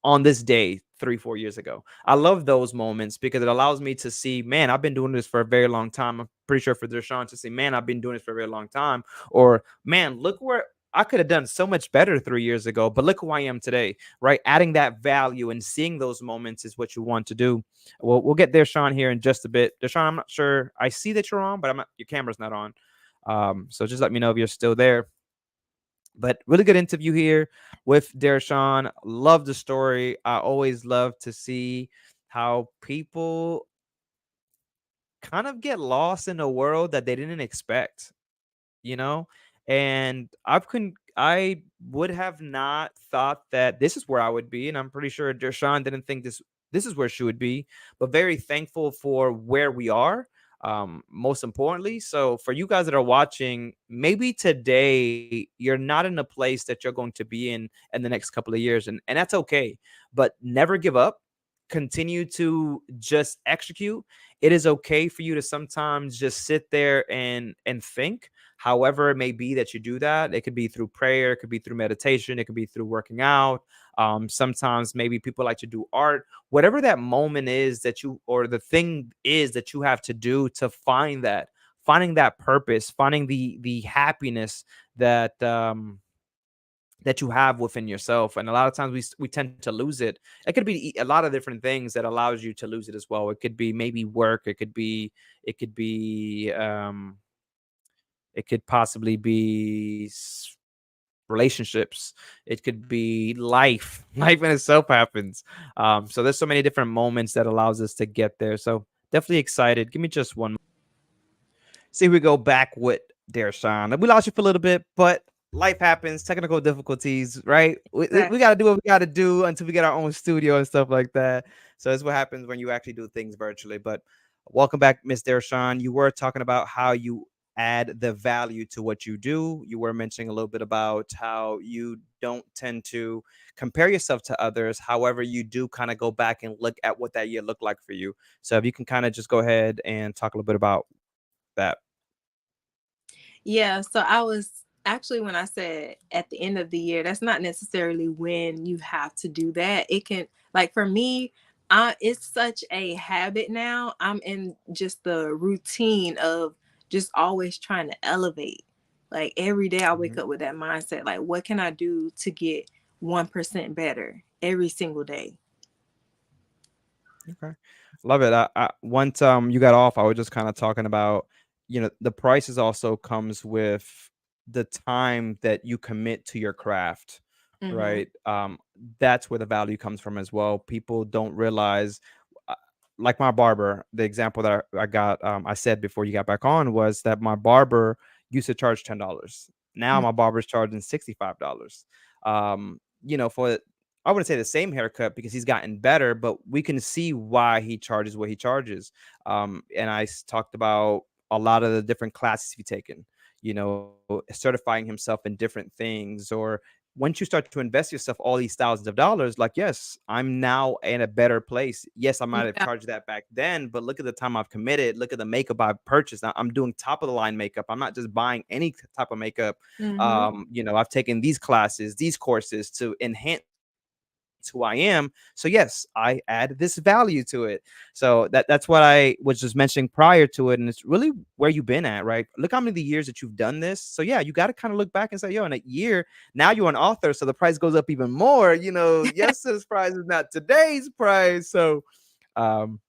on this day 3-4 years ago. I love those moments because it allows me to see, man, I've been doing this for a very long time. I'm pretty sure for Dershawn to say, man, I've been doing this for a very long time. Or, man, look where I could have done so much better 3 years ago, but look who I am today, right? Adding that value and seeing those moments is what you want to do. We'll get Dershawn here in just a bit. Dershawn, I'm not sure. I see that you're on, but your camera's not on. So just let me know if you're still there. But really good interview here with Dershawn. Love the story. I always love to see how people kind of get lost in a world that they didn't expect, you know? And I would have not thought that this is where I would be. And I'm pretty sure Dershawn didn't think this this is where she would be, but very thankful for where we are, most importantly. So for you guys that are watching, maybe today you're not in a place that you're going to be in the next couple of years, and that's okay. But never give up. Continue to just execute. It is okay for you to sometimes just sit there and think. However it may be that you do that, it could be through prayer, it could be through meditation, it could be through working out. Sometimes maybe people like to do art. Whatever that moment is that you, or the thing is that you have to do to find that, finding that purpose, finding the happiness that that you have within yourself. And a lot of times we tend to lose it. It could be a lot of different things that allows you to lose it as well. It could be maybe work, it could be it could possibly be relationships, it could be life. Life in itself happens. So there's so many different moments that allows us to get there. So definitely excited. Give me just one. See, we go back with Dershawn. We lost you for a little bit, but life happens, technical difficulties, right? We Exactly. got to do what we got to do until we get our own studio and stuff like that. So that's what happens when you actually do things virtually. But welcome back, Miss Dershawn. You were talking about how you add the value to what you do. You were mentioning a little bit about how you don't tend to compare yourself to others. However, you do kind of go back and look at what that year looked like for you. So if you can kind of just go ahead and talk a little bit about that. Yeah, so I was actually, when I said at the end of the year, that's not necessarily when you have to do that. It can, like for me, it's such a habit now. I'm in just the routine of just always trying to elevate. Like every day I wake Mhm. up with that mindset, like what can I do to get 1% better every single day? Okay. Love it. I once you got off, I was just kind of talking about, the prices also comes with the time that you commit to your craft, Hmm. right? That's where the value comes from as well. People don't realize, uh, like my barber, the example that I got, I said before you got back on was that my barber used to charge $10. Now my barber's charging $65. For I wouldn't say the same haircut because he's gotten better, but we can see why he charges what he charges. And talked about a lot of the different classes he's taken, certifying himself in different things. Or once you start to invest yourself all these thousands of dollars, like, yes, I'm now in a better place. Yes, I might have Yeah. charged that back then, but look at the time I've committed. Look at the makeup I've purchased. I'm doing top of the line makeup. I'm not just buying any type of makeup. Hmm. I've taken these classes, these courses to enhance who I am. So yes, I add this value to it. So that's what I was just mentioning prior to it. And it's really where you've been at, right? Look how many years that you've done this. So yeah, you got to kind of look back and say, yo, in a year, now you're an author. So the price goes up even more. Yesterday's price is not today's price. So um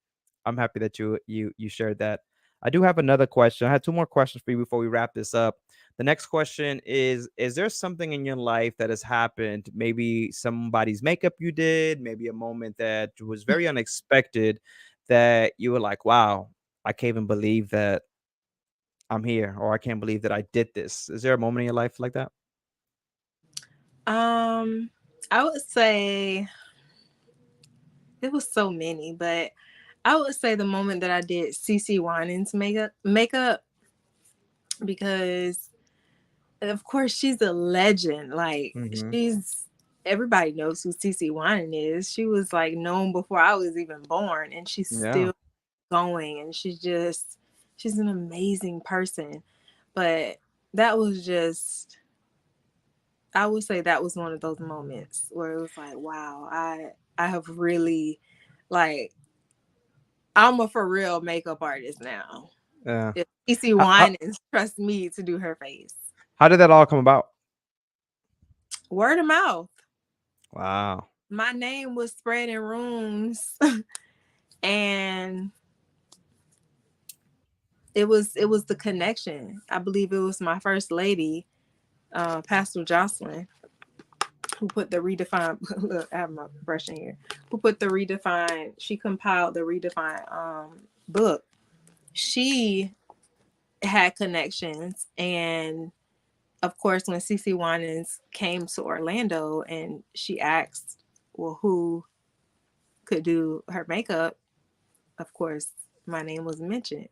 I'm happy that you shared that. I do have another question. I had two more questions for you before we wrap this up. The next question is there something in your life that has happened, maybe somebody's makeup you did, maybe a moment that was very unexpected, that you were like, wow, I can't even believe that I'm here, or I can't believe that I did this. Is there a moment in your life like that? Um, I would say it was so many, but I would say the moment that I did CC Winans makeup, because of course she's a legend. Like Hmm. she's everybody knows who CC Winan is. She was like known before I was even born, and she's Yeah. still going, and she's an amazing person. But that was just, I would say that was one of those moments where it was like, wow, I have really, like, I'm a for real makeup artist now. Yeah. If CC How, how, Winans trust me to do her face. how did that all come about? Word of mouth. Wow. My name was spread in rooms, and it was the connection. I believe it was my first lady, Pastor Jocelyn, who put the redefine look, I have my brush in here, who put the redefine, she compiled the redefine book. She had connections, and of course when CC Winans came to Orlando and she asked, well, who could do her makeup, of course, my name was mentioned.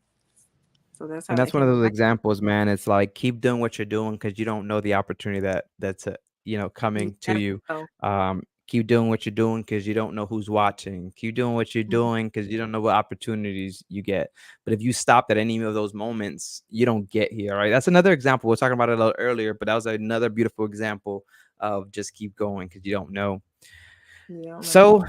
So that's how And that that's one came of those about. examples, man. It's like keep doing what you're doing because you don't know the opportunity that's You coming to never you. know. Keep doing what you're doing because you don't know who's watching. Keep doing what you're Mhm. doing because you don't know what opportunities you get. But if you stopped at any of those moments, you don't get here, right? That's another example. We are talking about it a little earlier, but that was another beautiful example of just keep going because you don't know. You don't know. So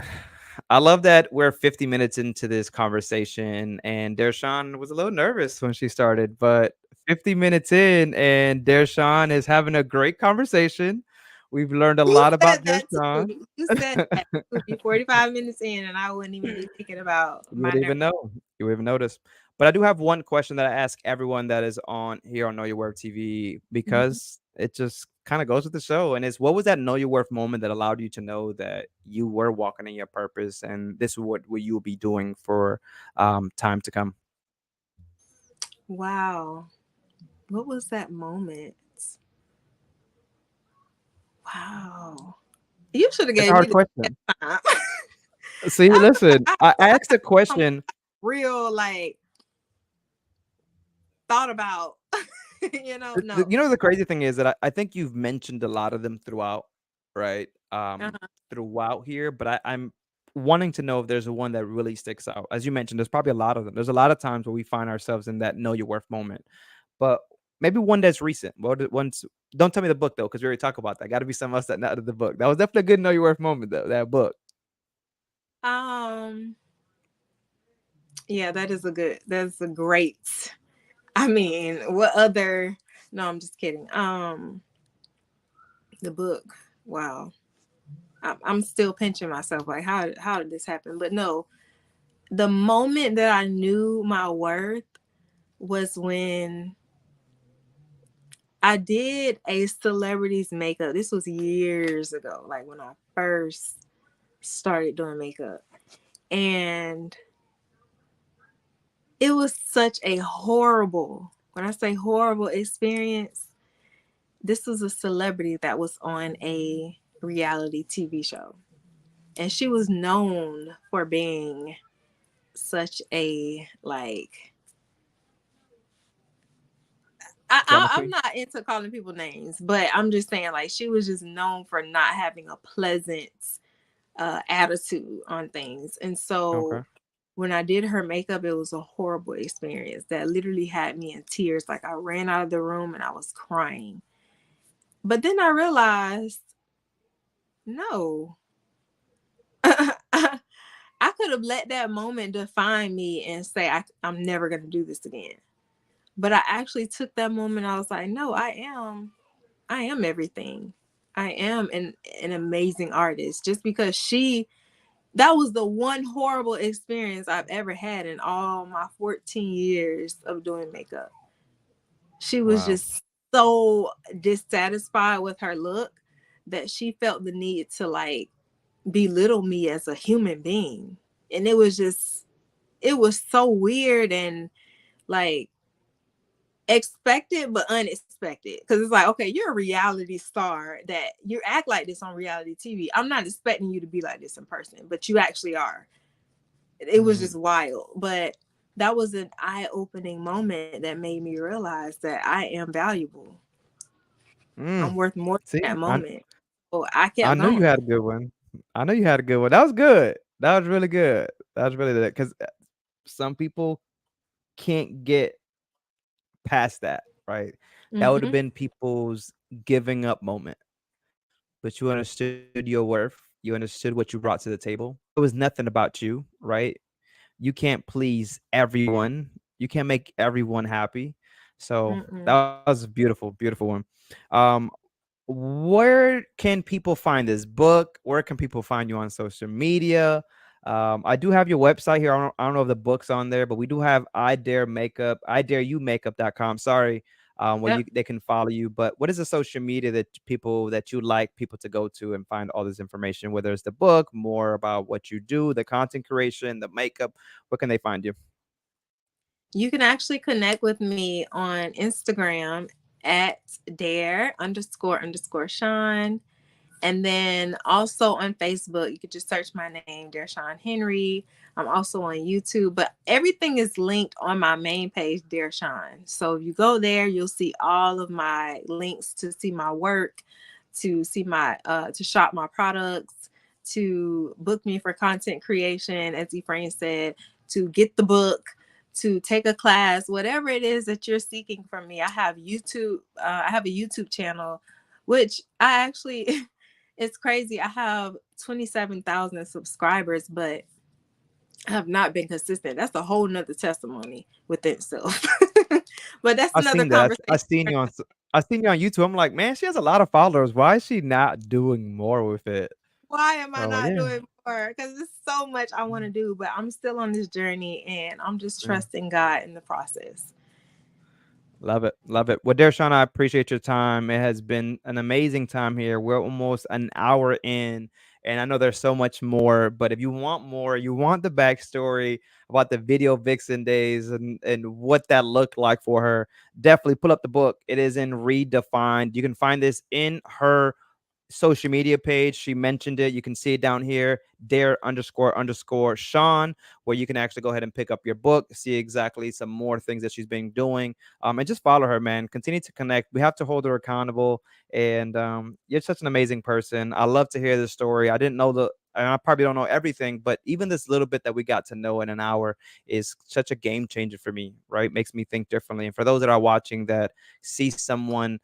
I love that we're 50 minutes into this conversation, and Dershawn was a little nervous when she started, but 50 minutes in, and Dershawn is having a great conversation. We've learned a Who lot said about that to Dershawn. me? Who said that? It would be 45 minutes in and I wouldn't even be thinking about You my wouldn't nerve. even know. You wouldn't even notice. But I do have one question that I ask everyone that is on here on Know Your Worth TV Mhm. because it just kind of goes with the show. And it's what was that Know Your Worth moment that allowed you to know that you were walking in your purpose and this is what you will be doing for time to come? Wow. What was that moment? Wow. You should have It's a gave me hard the question. time. See, I listen, I I I asked a come question. real like thought about. No. You know, the crazy thing is that I think you've mentioned a lot of them throughout, right? Uh-huh. Throughout here, but I'm wanting to know if there's one that really sticks out. As you mentioned, there's probably a lot of them. There's a lot of times where we find ourselves in that know your worth moment, but maybe one that's recent. Well, once don't tell me the book though, because we already talked about that. Got to be something else that not the book. That was definitely a good know your worth moment though. That book. Um yeah, that's a great. I mean, what other no, I'm just kidding. The book. Wow. I'm still pinching myself like how did this happen? But no, the moment that I knew my worth was when I did a celebrity's makeup. This was years ago, like when I first started doing makeup. And it was such a horrible, when I say horrible experience, this was a celebrity that was on a reality TV show. And she was known for being such a like Drama I'm queen. not into calling people names, but I'm just saying like she was just known for not having a pleasant attitude on things. And Okay. so when I did her makeup, it was a horrible experience that literally had me in tears. Like I ran out of the room and I was crying. But then I realized, no, I could have let that moment define me and say, I'm never going to do this again. But I actually took that moment. I was like, no, I am everything. I am an amazing artist just because that was the one horrible experience I've ever had in all my 14 years of doing makeup. She was Wow. just so dissatisfied with her look that she felt the need to like belittle me as a human being. And it was so weird and like expected but unexpected because it's like, okay, you're a reality star that you act like this on reality TV. I'm not expecting you to be like this in person, but you actually are. It was Mhm. just wild. But that was an eye-opening moment that made me realize that I am valuable. I'm Mm. worth more See, than that I moment. So I I kept know you going. had a good one. I know you had a good one. That was good. That was really good. That was really good because some people can't get past that, right? That would have Mm-hmm. been people's giving up moment. But you understood your worth. You understood what you brought to the table. It was nothing about you, right? You can't please everyone. You can't make everyone happy. So Mm-mm. that was a beautiful, beautiful one. Um, where can people find this book? Where can people find you on social media? I do have your website here. I don't know if the book's on there, but we do have I Dare Makeup, I Dare You Makeup.com. Sorry, where Yep. they can follow you. But what is the social media that you like people to go to and find all this information? Whether it's the book, more about what you do, the content creation, the makeup. Where can they find you? You can actually connect with me on Instagram at dare underscore underscore Shawn. And then also on Facebook, you could just search my name, DareShawn Henry. I'm also on YouTube, but everything is linked on my main page, Dershawn. So if you go there, you'll see all of my links to see my work, to see my to shop my products, to book me for content creation, as Ephraim said, to get the book, to take a class, whatever it is that you're seeking from me. I have YouTube. I have a YouTube channel, which I actually it's crazy. I have 27,000 subscribers, but I have not been consistent. That's a whole nother testimony within itself. But that's I another seen that. I conversation. seen you on I seen you on YouTube. I'm like, man, she has a lot of followers. Why is she not doing more with it? Why am I So not yeah. doing more? Because there's so much I want to do, but I'm still on this journey and I'm just Yeah. trusting God in the process. Love it. Love it. Well, Dershawn, I appreciate your time. It has been an amazing time here. We're almost an hour in, and I know there's so much more, but if you want more, you want the backstory about the video vixen days and what that looked like for her, definitely pull up the book. It is in Redefined. You can find this in her social media page. She mentioned it. You can see it down here, Dare__Shawn, where you can actually go ahead and pick up your book, see exactly some more things that she's been doing, and just follow her, man. Continue to connect. We have to hold her accountable, and you're such an amazing person. I love to hear the story. I didn't know and I probably don't know everything, but even this little bit that we got to know in an hour is such a game changer for me, right? Makes me think differently. And for those that are watching that see someone,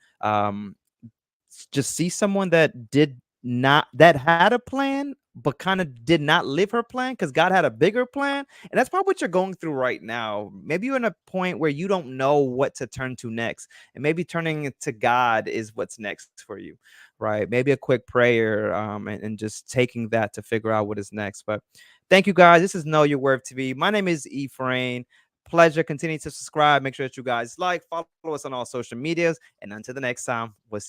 just see someone that did not that had a plan but kind of did not live her plan because God had a bigger plan. And that's probably what you're going through right now. Maybe you're in a point where you don't know what to turn to next, and maybe turning to God is what's next for you, right? Maybe a quick prayer, and just taking that to figure out what is next. But thank you guys. This is Know Your Worth TV. My name is Ephraim. Pleasure. Continue to subscribe. Make sure that you guys like, follow us on all social medias. And until the next time, we'll see you.